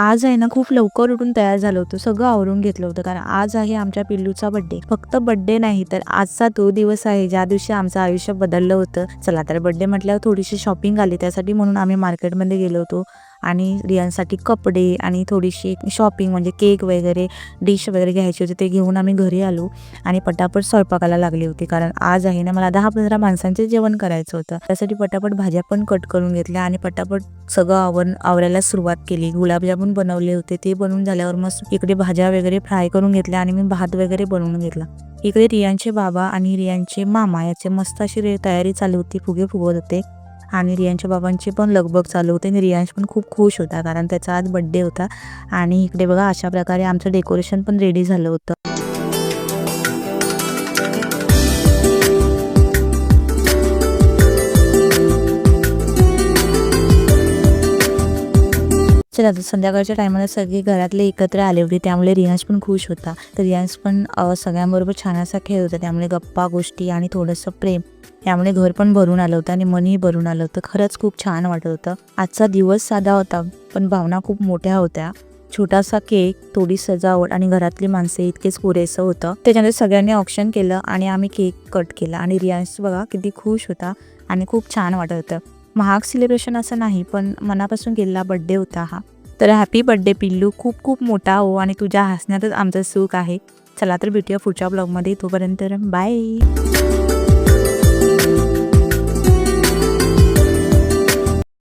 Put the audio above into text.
आज आहे ना खूप लवकर उठून तयार झालो होतो. सगळं आवरून घेतलं होतं कारण आज आहे आमच्या पिल्लूचा बर्थडे. फक्त बर्थडे नाही तर आजचा तो दिवस आहे ज्या दिवशी आमचं आयुष्य बदललं होतं. चला तर बर्थडे म्हटल्यावर थोडीशी शॉपिंग आली, त्यासाठी म्हणून आम्ही मार्केटमध्ये गेलो होतो आणि रियांसाठी कपडे आणि थोडीशी शॉपिंग म्हणजे केक वगैरे, डिश वगैरे घ्यायची होती. ते घेऊन आम्ही घरी आलो आणि पटापट स्वयंपाकाला लागली होती कारण आज आहे ना मला 10-15 माणसांचे जेवण करायचं होतं. त्यासाठी पटापट भाज्या पण कट करून घेतल्या आणि पटापट सगळं आवरायला सुरुवात केली. गुलाबजामुन बनवले होते, ते बनवून झाल्यावर मस्त इकडे भाज्या वगैरे फ्राय करून घेतल्या आणि मी भात वगैरे बनवून घेतला. इकडे रियांचे बाबा आणि रियांचे मामा याचे मस्त अशी तयारी चालू होती, फुगे फुगवत होते आणि रियांच्या बाबांची पण लगबग चालू होते आणि रियांश पण खूप खुश होता कारण त्याचा आज बर्थडे होता. आणि इकडे बघा अशा प्रकारे आमचं डेकोरेशन पण रेडी झालं होतं. चला आता संध्याकाळच्या टायमाला सगळे घरातले एकत्र आले होते, त्यामुळे रियांश पण खुश होता. तर रियांश पण सगळ्यांबरोबर छान असा खेळ होता, त्यामुळे गप्पा गोष्टी आणि थोडंसं प्रेम यामुळे घर पण भरून आलं होतं आणि मनही भरून आलं होतं. खरंच खूप छान वाटत होतं. आजचा दिवस साधा होता पण भावना खूप मोठ्या होत्या. छोटासा केक, थोडी सजावट आणि घरातली माणसे इतकेच पुरेसं होतं. त्याच्यानंतर सगळ्यांनी ऑप्शन केलं आणि आम्ही केक कट केला आणि रियांश बघा किती खुश होता आणि खूप छान वाटत होतं. महाग सेलिब्रेशन असं नाही पण मनापासून केलेला बर्थडे होता हा. तर हॅपी बर्थडे पिल्लू, खूप खूप मोठा हो आणि तुझ्या हसण्यातच आमचं सुख आहे. चला तर भेटूया पुढच्या ब्लॉगमध्ये. तोपर्यंत बाय.